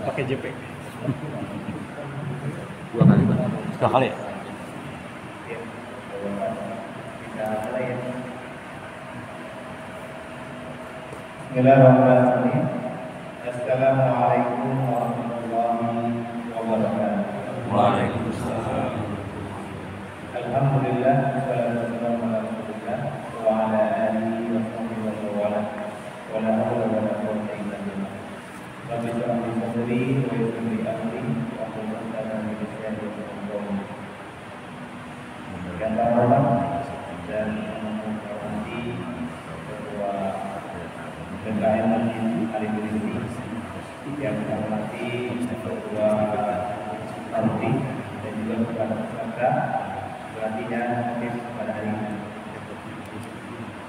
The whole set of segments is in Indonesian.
pakai JP. 2 kali, Pak. 2 kali ya? Bismillahirrahmanirrahim. Assalamualaikum warahmatullahi wabarakatuh. Waalaikumsalam. Alhamdulillah, wassalatu wassalamu ala Rasulillah wa ala alihi wa sahbihi wa wala. Wa la haula wa la quwwata illa billah. Rabbi shrah li sadri wa yassir li amri wa hlul 'uqdatam min lisani yafqahu qawli. Yang terhormat dan menghormati Ketua BKM Al-Indonesia yang menghormati Ketua Tarbi dan juga kepada peserta pelatihan pada hari ini.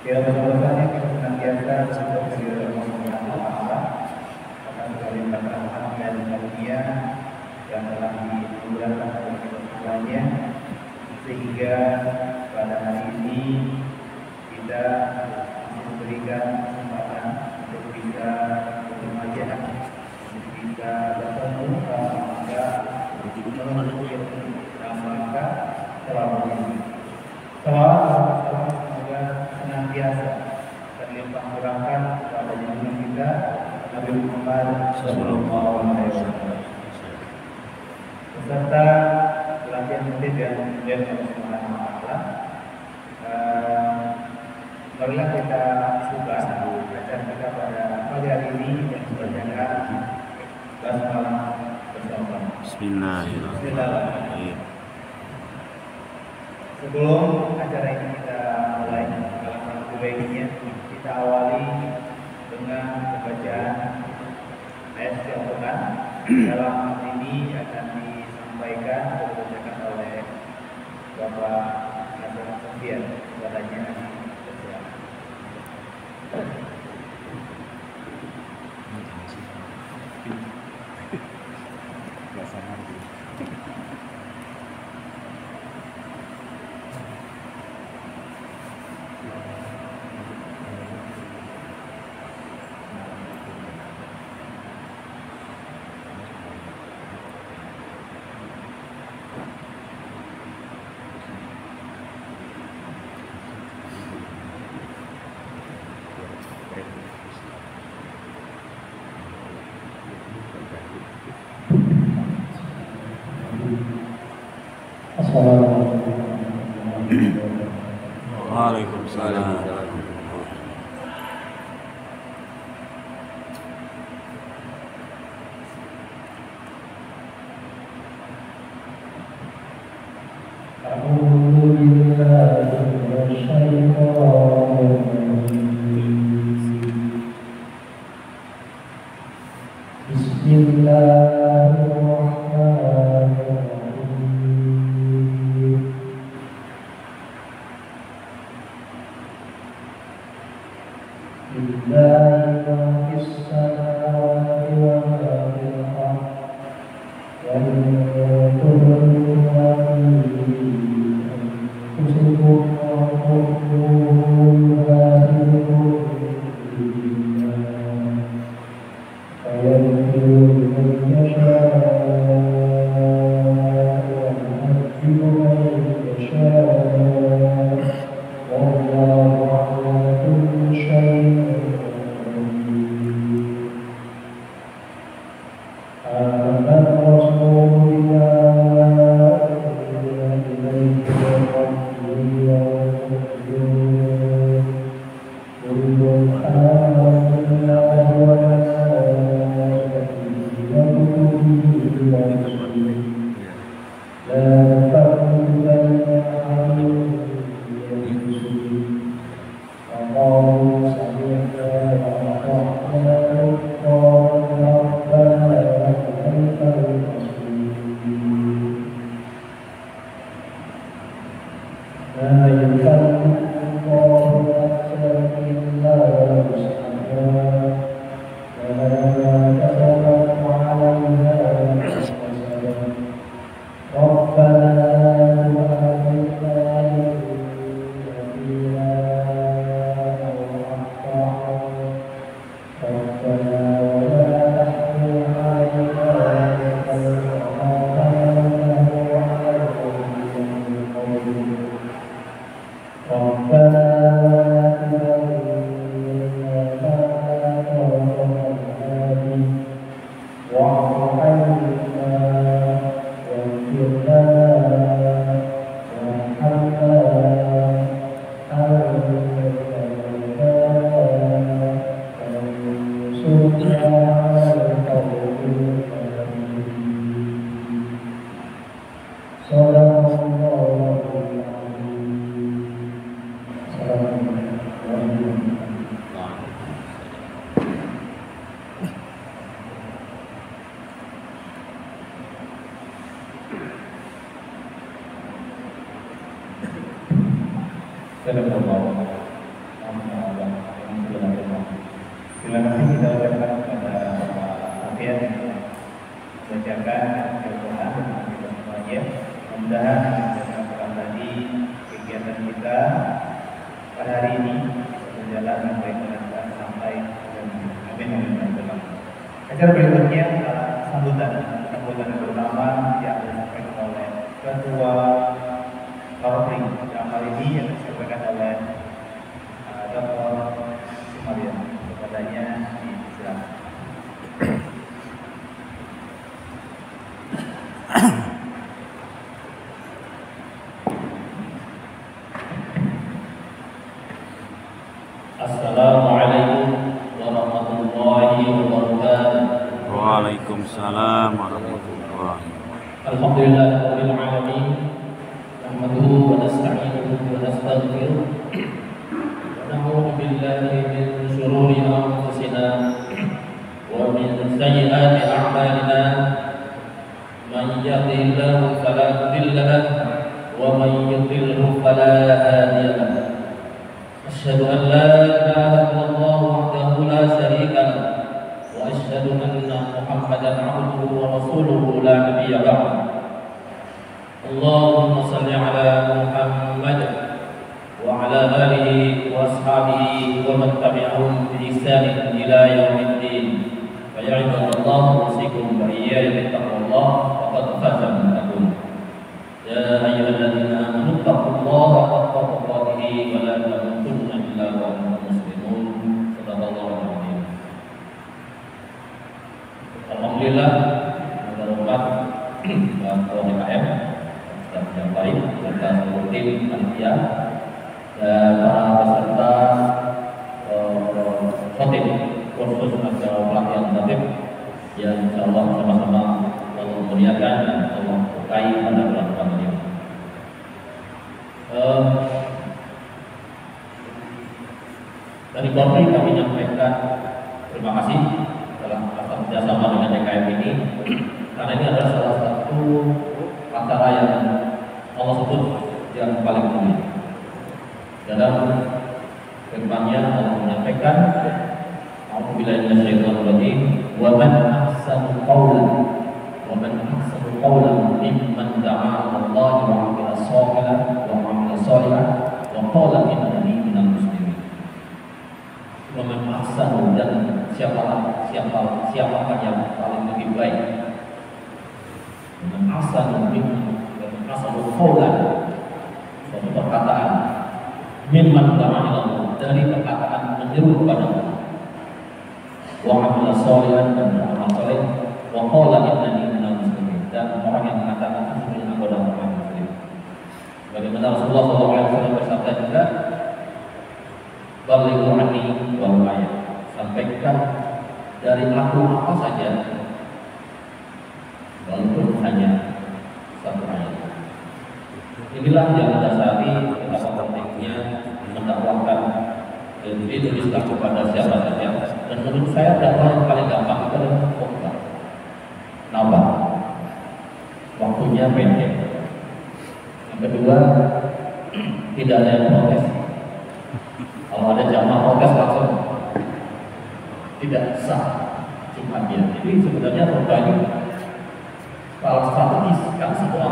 Kira-kira kita senantiasa bersyukur kepada Allah Subhanahu wa Ta'ala atas segala rahmat dan karunia yang telah dianugerahkan kepada kita semuanya, sehingga pada hari ini kita diberikan kesempatan untuk bisa berbahagia, untuk bisa bertemu dalam rangka menuju dalam rangka selama ini. Semoga senantiasa terlimpah curahkan kepada junjungan kita Nabi Muhammad Sallallahu Alaihi Wasallam beserta pelatihan murid yang dimuliakan Allah Subhanahu wa Ta'ala. Marilah kita buka acara kita pada pagi hari ini yang berjalan basmalah bersama. Bismillahirrahmanirrahim. Sebelum acara ini kita mulai, dalam sebaiknya kita awali dengan pembacaan ayat Al-Quran. Dalam hal ini akan disampaikan atau dibacakan oleh Bapak Nasir Sofian kepadanya. Waalaikumsalam. Terima kasih kita ucapkan kepada Bapak Sofian yang membacakan Al-Quran untuk kita semuanya. Mudah-mudahan Al-Quran tadi kegiatan kita pada hari ini berjalan dengan baik dan sampai dan amin amin. Acara berikutnya sambutan pertama yang disampaikan oleh Ketua Korpri yang kali ini yang disampaikan oleh Dr. Sumaria. Kepadanya disilakan. Assalamualaikum warahmatullahi wabarakatuh. Waalaikumsalam warahmatullahi wabarakatuh. Alhamdulillahirabbil alamin. Nahmaduhu wa nasta'inuhu wa nastaghfiruh. Na'udzu billahi min shururi anfusina wa min sayyiati a'malina. Man yahdihillahu fala mudilla lahu wa man yudlilhu fala hadiya lahu. أشهد أن لا إله إلا الله وحده لا شريك له وأشهد أن محمدا عبده ورسوله لا نبي بعده اللهم صل على محمد وعلى آله وأصحابه ومن تبعهم بإحسان إلى يوم الدين فيا عباد الله أوصيكم وإياي بتقوى الله فقد فاز المتقون يا أيها الذين آمنوا اتقوا الله حق تقاته ولا تموتن إلا وأنتم مسلمون صدق الله العظيم. Alhamdulillah berhormat Ketua DKM dan yang baik serta seluruh tim panitia dan para peserta khotib kursus atau pelatihan khotib yang insyaallah sama-sama Allah muliakan dan Allah berkahi pada bulan Ramadan ini. Dari Korpri kami menyampaikan terima kasih dalam atas kerjasama dengan DKM ini karena ini adalah salah satu acara yang Allah sebut yang paling mulia. Dalam firman-Nya Allah menyampaikan A'udzubillahi minasyaitonirrajim wa man ahsanu qawlan wa man ahsanu qawlan mimman da'a ila Allah wa 'amila shalihan wa qala innani minal muslimin. Wa man ahsanu, dan siapakah yang paling lebih baik. Wa man ahsanu qawlan, suatu perkataan mimman da'a ila Allah, dari perkataan menyeru kepada Allah. Wa 'amila shalihan, dan beramal saleh. Wa qala innani minal muslimin, dan orang yang mengatakan sesungguhnya aku adalah orang muslim. Bagaimana Rasulullah SAW bersabda juga, balighu anni walau ayat, sampaikan dari aku apa saja walaupun hanya satu ayat. Inilah yang mendasari betapa pentingnya mendakwakan dan dituliskan kepada siapa saja. Dan menurut saya dakwah yang paling gampang itu adalah khutbah. Kenapa? Waktunya pendek. Yang kedua, tidak ada yang protes. Kalau ada jamaah protes langsung tidak sah Jumatnya. Jadi sebenarnya khutbah ini kalau strategis kan semua.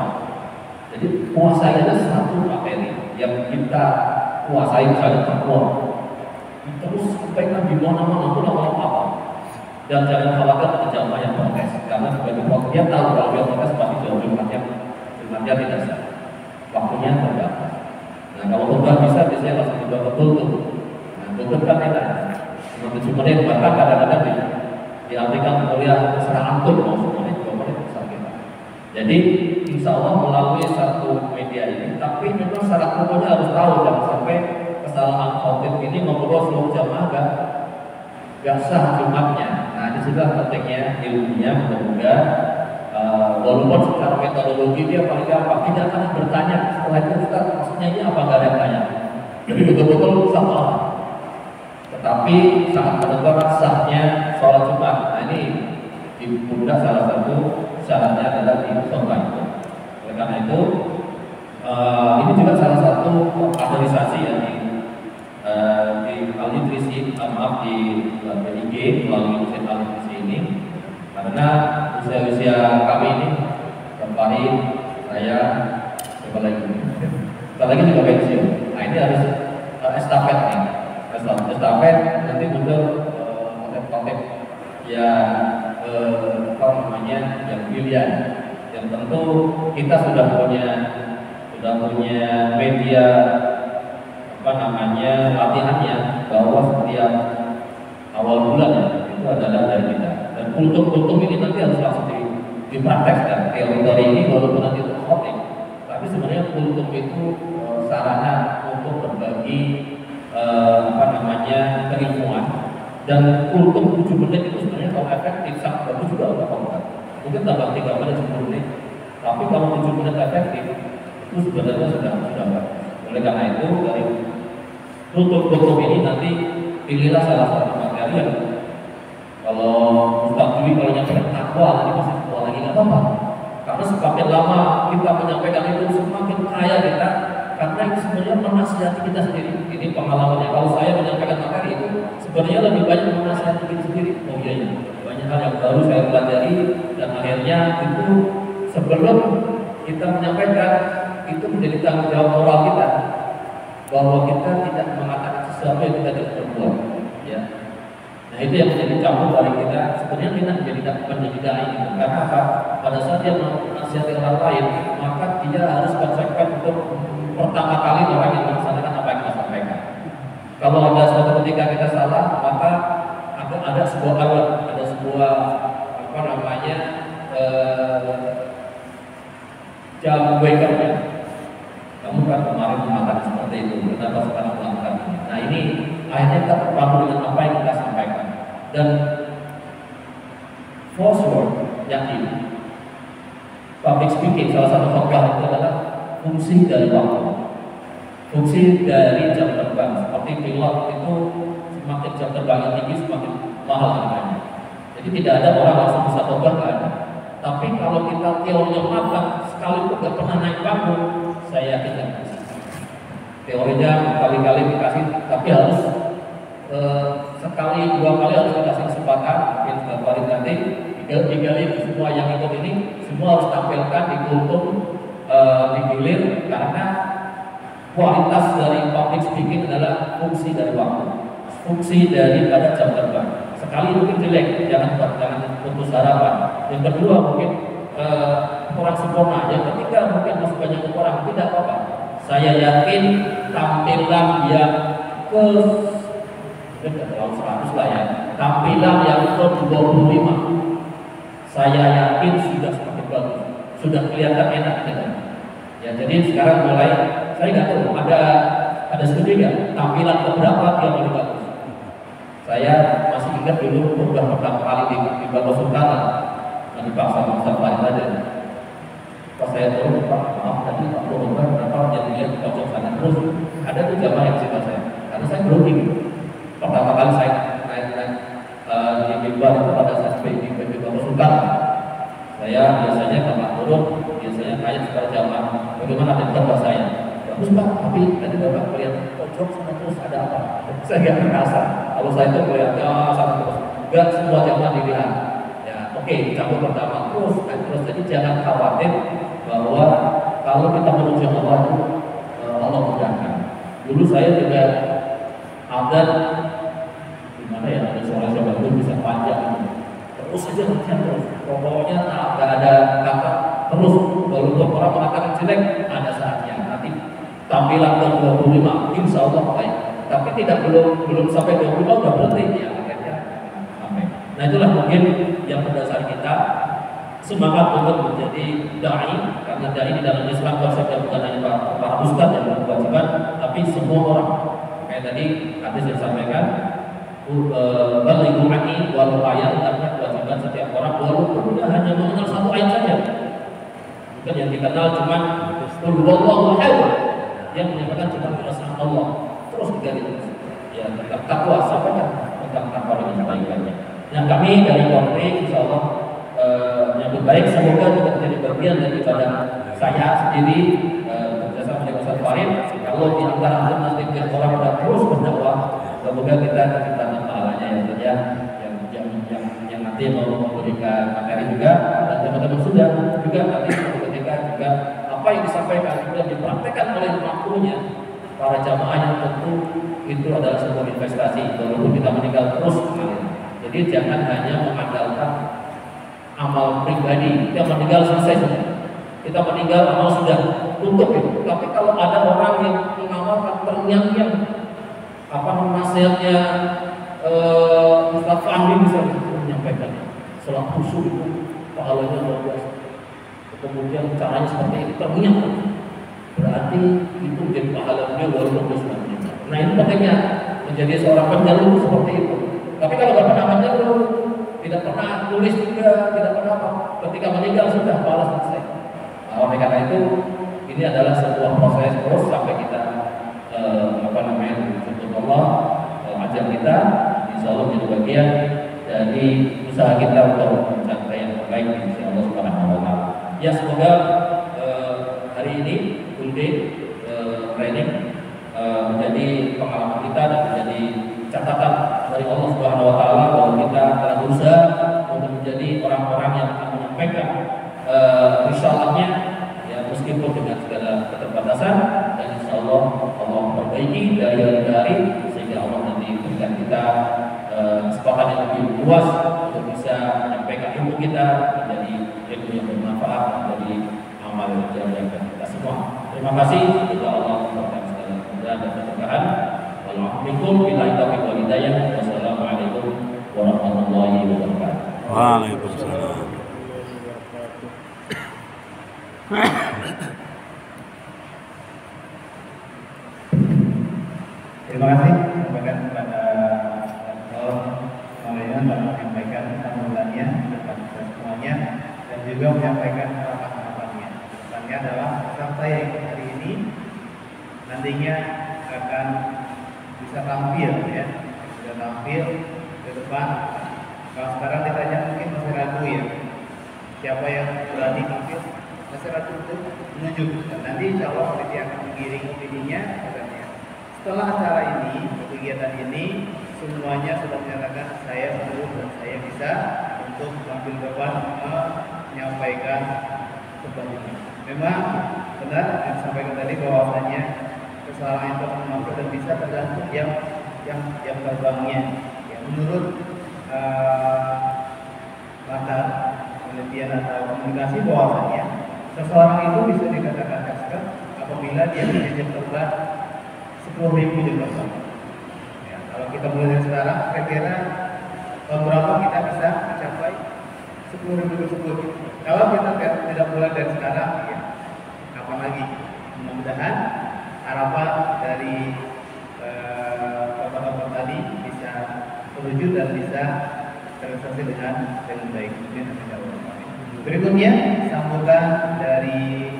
Jadi kuasainya satu materi yang kita kuasai, misalnya takwa, terus sampaikan di mana-mana pun apa-apa. Dan jangan khawatir ada jamaah yang protes, karena sebagai protes dia tahu kalau dia protes pasti jauh Jumatnya tidak sah. Waktunya terbatas. Nah kalau khutbah bisa biasanya langsung juga betul tuh. Nah betul kan enak. Cuma 7 menit, bahkan kadang-kadang diartikan kuliah serah antum mau 10 menit, 2 menit besar kita. Jadi insya Allah melalui satu media ini, tapi memang syarat pokoknya harus tahu, jangan sampai kesalahan khotib ini membawa seluruh jamaah kan gak sah Jumatnya. Nah di situ pentingnya ilmunya mudah-mudahan walaupun secara metodologi dia paling gampang, tidak akan bertanya setelah itu Ustaz maksudnya ini apa, gak ada yang tanya. Jadi betul-betul satu orang. Tetapi saat menentukan sahnya sholat Jumat, nah ini di pundak salah satu syaratnya adalah di khutbah itu. Oleh karena itu ini juga salah satu kaderisasi ya di Al-Nutrisi, maaf di IG melalui mesin Al-Nutrisi ini, karena usia kami ini kembali saya siapa lagi juga pensiun. Nah ini harus estafet nih, estafet nanti muncul konten-konten yang apa namanya yang pilihan, yang tentu kita sudah punya media apa namanya latihannya, bahwa setiap awal bulan ya itu adalah dari kita, dan kultum ini nanti harus langsung dipraktekkan. Teori ini walaupun nanti itu khotib, tapi sebenarnya kultum itu sarana untuk berbagi apa namanya keilmuan, dan kultum 7 menit itu sebenarnya kalau efektif sangat bagus juga untuk kamu. Mungkin tambah 3 menit 10 menit, tapi kalau 7 menit efektif itu sebenarnya sudah bagus. Oleh karena itu dari kultum ini nanti pilihlah salah satu materi yang kalau Ustaz Dwi kalau nyampaikan takwa nanti masih takwa lagi nggak apa-apa, karena semakin lama kita menyampaikan itu semakin kaya kita, karena itu sebenarnya menasihati kita sendiri. Ini pengalamannya, kalau saya menyampaikan materi itu sebenarnya lebih banyak menasihati diri sendiri. Oh iya, banyak hal yang baru saya pelajari, dan akhirnya itu sebelum kita menyampaikan itu menjadi tanggung jawab moral kita, bahwa kita tidak mengatakan sesuatu yang kita tidak berbuat, ya. Nah itu yang menjadi campur dari kita. Sebenarnya kita menjadi dai itu. Karena apa? Pada saat dia menasihati orang lain, maka dia harus konsekuensi untuk pertama kali orang yang melaksanakan apa yang kita sampaikan. Kalau ada suatu ketika kita salah, maka ada sebuah alat, ada sebuah apa namanya jam wakernya. Kamu kan kemarin mengatakan seperti itu, kenapa sekarang melakukan ini? Nah ini akhirnya kita terpaku dengan apa yang kita sampaikan. Dan for sure, yakin public speaking salah satu khotbah itu adalah fungsi dari waktu, fungsi dari jam terbang. Seperti pilot itu semakin jam terbangnya tinggi semakin mahal harganya. Jadi tidak ada orang langsung bisa khotbah, nggak ada. Tapi kalau kita teorinya matang, sekalipun nggak pernah naik panggung, saya yakin nggak bisa. Teorinya kali-kali dikasih, tapi harus sekali 2 kali harus dikasih kesempatan. Mungkin 3 kali nanti, 3 kali semua yang ikut ini semua harus tampilkan di kultum, digilir, karena kualitas dari public speaking adalah fungsi dari waktu, fungsi daripada jam terbang. Sekali mungkin jelek, jangan putus harapan. Yang kedua mungkin kurang sempurna. Yang ketiga mungkin masih banyak kurang, tidak apa-apa. Saya yakin tampilan yang ke 100 lah ya, tampilan yang ke 25, saya yakin sudah semakin bagus, sudah kelihatan enak kan? Ya jadi sekarang mulai, saya nggak tahu ada studi nggak tampilan keberapa yang lebih bagus. Saya masih ingat dulu beberapa kali di Bapak Sultan yang dipaksa Ustaz Farid aja. Pas saya turun, Pak, maaf tadi Pak Sultan kenapa jadi lihat pojok sana terus ada tuh jamaah yang cerita saya, karena saya grogi. Pertama kali saya naik di mimbar itu pada saat di Bapak Sultan, saya biasanya kalau turun biasanya kayak kepada jamaah bagaimana dengan saya. Bagus Pak, tapi tadi Bapak melihat pojok sana terus ada apa? Saya nggak merasa. Kalau saya itu melihatnya sana terus, nggak semua jamaah dilihat. Ya, oke, cabut pertama terus. Jadi jangan khawatir bahwa kalau kita menuju Allah itu Allah mudahkan. Dulu saya juga ada gimana ya, ada suara itu bisa panjang terus saja latihan terus. Pokoknya nggak ada kata terus. Kalau orang mengatakan jelek, ada saatnya nanti tampilan ke 25 insya Allah baik, tapi tidak belum sampai 25 udah berhenti ya akhirnya sampai. Nah itulah mungkin yang mendasari kita semangat untuk menjadi dai, karena dai di dalam Islam konsepnya bukan hanya para ustadz yang berkewajiban, tapi semua orang. Kayak tadi hadis yang disampaikan, balighu anni walau ayat, karena kewajiban setiap orang walaupun dia hanya mengenal satu ayat saja. Bukan yang dikenal cuma qul huwallahu ahad, yang menyatakan cuma perasaan Allah. Terus digali ya tentang takwa, sampaikan tentang takwa dengan baik-baiknya. Nah, kami dari Polri insyaallah menyambut baik, semoga juga menjadi bagian daripada saya sendiri bersama dengan Ustaz Farid. Kalau di antara nanti orang sudah terus berdakwah, semoga kita diberikan pahalanya yang nanti mau memberikan materi juga, dan teman-teman sudah juga nanti suatu ketika juga apa yang disampaikan juga dipraktekkan oleh makruhnya para jamaah, yang tentu itu adalah sebuah investasi walaupun kita meninggal terus mengalir. Jadi jangan hanya mengandalkan amal pribadi, kita meninggal selesai sudah. Kita meninggal amal sudah tutup itu. Tapi kalau ada orang yang mengamalkan terngiang-ngiang apa nasihatnya Ustaz Fahmi misalnya menyampaikan salat khusyuk itu pahalanya luar biasa. Kemudian caranya seperti ini terngiang, berarti itu menjadi pahalanya walaupun dia sudah meninggal. Nah, itu pentingnya menjadi seorang penyalur seperti itu. Tapi kalau nggak pernah menyalur, tidak pernah tulis juga, tidak pernah apa, ketika meninggal sudah balas selesai. Oleh karena itu, ini adalah sebuah proses terus sampai kita untuk Allah ajar kita, insya Allah menjadi bagian dari usaha kita untuk mencapai yang terbaik, insya Allah Subhanahu Wa Taala. Ya, semoga hari ini full day training menjadi pengalaman kita dan menjadi catatan dari Allah Subhanahu Wa Taala bahwa kita telah berusaha untuk menjadi orang-orang yang akan menyampaikan risalahnya, ya meskipun dengan segala keterbatasan, dan insya Allah Allah perbaiki dari hari ke hari sehingga Allah nanti berikan kita kesempatan yang lebih luas untuk bisa menyampaikan ilmu kita menjadi ilmu yang bermanfaat, menjadi amal yang kita semua. Terima kasih kepada Allah memberikan segala kemudahan dan keberkahan. Waalaikumsalam warahmatullahi wabarakatuh. Wassalamualaikum warahmatullahi wabarakatuh. Waalaikumsalam. Terima kasih kepada Maulana telah menyampaikan sambutannya kepada kita semuanya dan juga menyampaikan harapan-harapannya. Harapannya adalah peserta yang ikut hari ini nantinya akan bisa tampil, ya, bisa tampil ke depan. Kalau sekarang ditanya mungkin masih ragu, ya, siapa yang berani tampil, masih ragu untuk menunjuk. Dan nanti insya Allah panitia akan mengiring opininya. Setelah acara ini, kegiatan ini, semuanya sudah menyatakan saya perlu dan saya bisa untuk tampil depan menyampaikan selanjutnya. Memang benar yang disampaikan tadi bahwasanya kesalahan itu akan mampu dan bisa tergantung yang terbangnya. Ya, menurut latar penelitian atau komunikasi bahwasanya seseorang itu bisa dikatakan expert apabila dia punya jam terbang 10.000 jam terbang. Ya, kalau kita mulai dari sekarang, kira-kira berapa kita bisa mencapai 10.000 tersebut? Kalau kita tidak mulai dari sekarang, ya, kapan lagi? Mudah-mudahan harapan dari bapak-bapak tadi bisa terwujud dan bisa terrealisasi dengan baik. Berikutnya sambutan dari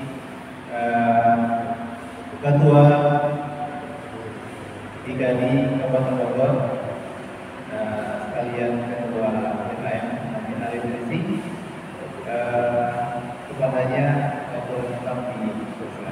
Ketua IGADI Kabupaten Bogor, sekalian Ketua BKM Nasional Indonesia, kepadanya Bapak tetap di Sulsel.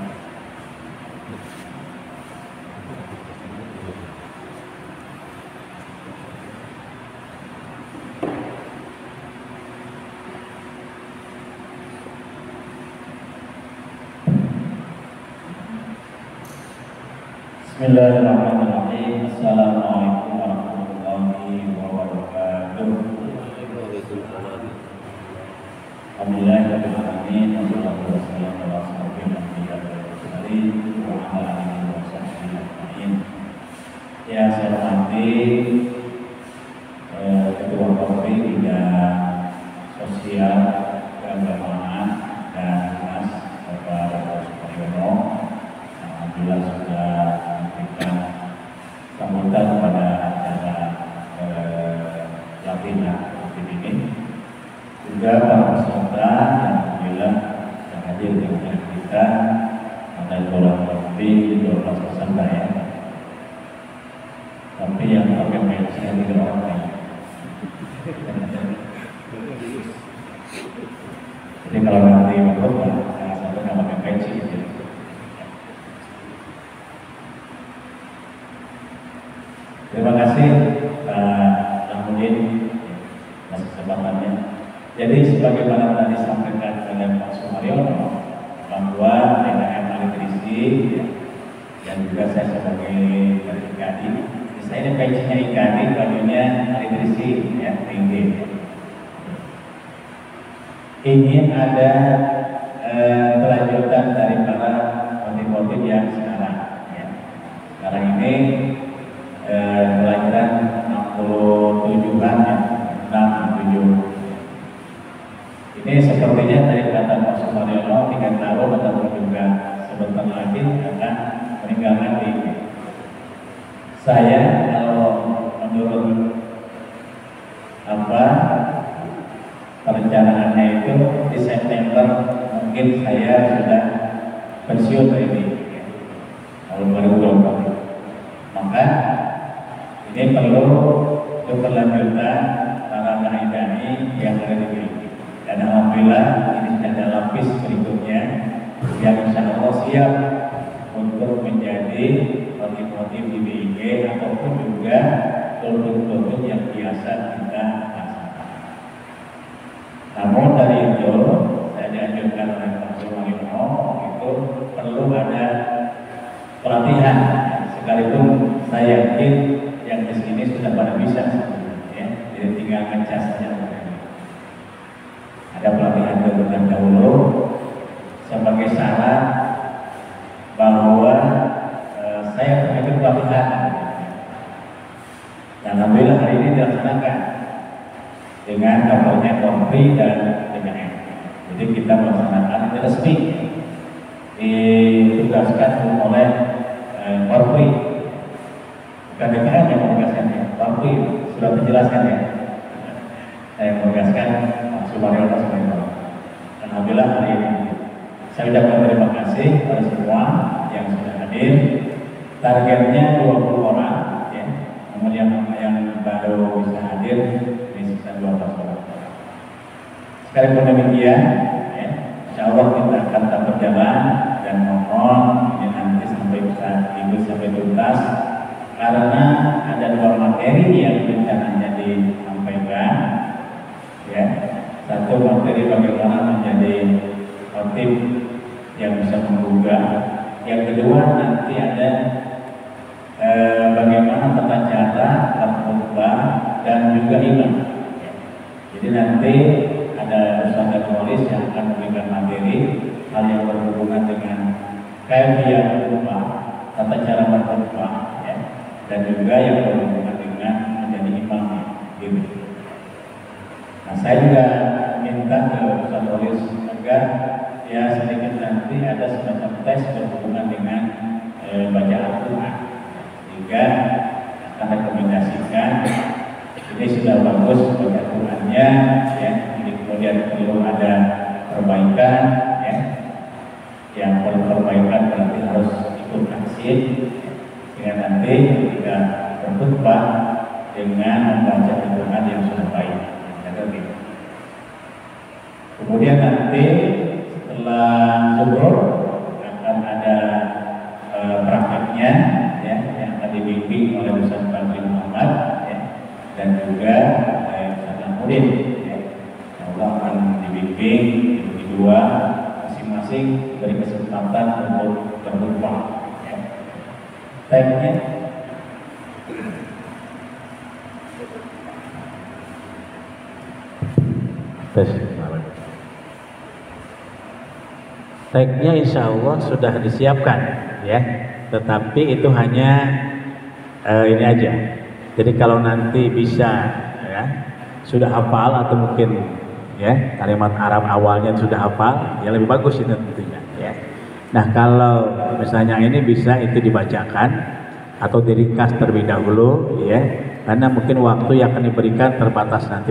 Bismillahirrahmanirrahim. Assalamualaikum warahmatullahi wabarakatuh. Alhamdulillahirabbil alamin. Wassalatu wassalamu ala asyrofil anbiya'i wal mursalin wa ala alihi wa sahbihi ajma'in. Ya, saya hormati Ketua Polri Bidang Sosial Keagamaan dan Mas Bapak Dr. Suparyono. Alhamdulillah sudah sambutan pada acara juga para peserta yang alhamdulillah yang hadir di acara kita ada kurang lebih 12 peserta ya. Tapi yang pakai peci yang 3 orang ya. Jadi kalau nanti masuk jangan sampai nggak pakai peci gitu. Terima kasih Pak Namuddin atas kesempatannya. Jadi sebagaimana tadi disampaikan oleh Pak Sumaryono bahwa PKM Alitrisi dan juga saya sebagai IKADI, saya ini pecinya IKADI, bajunya Alitrisi ya, tinggi. Ingin ada kelanjutan dari para motif-motif yang sekarang ya. Sekarang ini kelahiran 67-an ya, 67. Ini sepertinya dari kata Pak Sumaryono 3 tahun atau juga sebentar lagi akan meninggalkan diri. Saya kalau menurut perencanaannya itu di September mungkin saya sudah pensiun dari ini tahun 2020. Maka ini perlu keberlanjutan para dai-dai yang ada di sini. Dan alhamdulillah ini sudah ada lapis berikutnya yang insya Allah siap untuk menjadi motif-motif di BIG ataupun juga produk-produk yang biasa kita laksanakan. Namun dari itu saya dianjurkan oleh Pak Sumaryono itu perlu ada pelatihan. Sekalipun saya yakin yang di sini sudah pada bisa ya, jadi tinggal ngecas saja. Ada pelatihan terlebih dahulu sebagai syarat bahwa saya mengikuti pelatihan. Dan alhamdulillah hari ini dilaksanakan dengan kabarnya Korpri dan DKM. Jadi kita melaksanakan resmi ditugaskan oleh Korpri, bukan DKM yang menugaskannya. Korpri sudah dijelaskan ya. Saya menugaskan Pak Sumaryono sebagai. Alhamdulillah hari ini saya ucapkan terima kasih kepada semua yang sudah hadir. Targetnya 20 orang ya. Kemudian yang baru bisa hadir ini sisa 12 orang. Sekalipun demikian ya, insya Allah kita akan tetap berjalan dan mohon ini nanti sampai bisa ikut sampai tuntas karena ada 2 materi yang rencananya disampaikan ya. Satu materi bagaimana menjadi motif yang bisa menggugah. Yang kedua nanti ada bagaimana tata cara berkhutbah dan juga imam. Jadi nanti ada ustaz dan muallim yang akan memberikan materi hal yang berhubungan dengan kaifiah berkhutbah, tata cara berkhutbah ya, dan juga yang berhubungan dengan menjadi imam gitu. Nah, saya juga minta ke Ustaz Boris agar ya sedikit nanti ada semacam tes berhubungan dengan baca Al-Quran, sehingga akan rekomendasikan ini sudah bagus baca Al-Qurannya ya, ini kemudian perlu ada perbaikan ya, yang perlu perbaikan berarti harus ikut vaksin sehingga nanti ketika berkhutbah dengan membaca Al-Quran yang sudah baik. Kemudian nanti setelah zuhur akan ada prakteknya ya, yang akan dibimbing oleh Ustaz Fadli Muhammad ya, dan juga Ustaz Namuddin ya. Allah akan dibimbing dua masing-masing beri kesempatan untuk berkhutbah ya. Tagnya tagnya insya Allah sudah disiapkan ya, tetapi itu hanya ini aja. Jadi kalau nanti bisa ya, sudah hafal atau mungkin ya kalimat Arab awalnya sudah hafal, ya lebih bagus itu tentunya ya. Nah kalau misalnya ini bisa itu dibacakan atau diringkas terlebih dahulu ya, karena mungkin waktu yang akan diberikan terbatas nanti.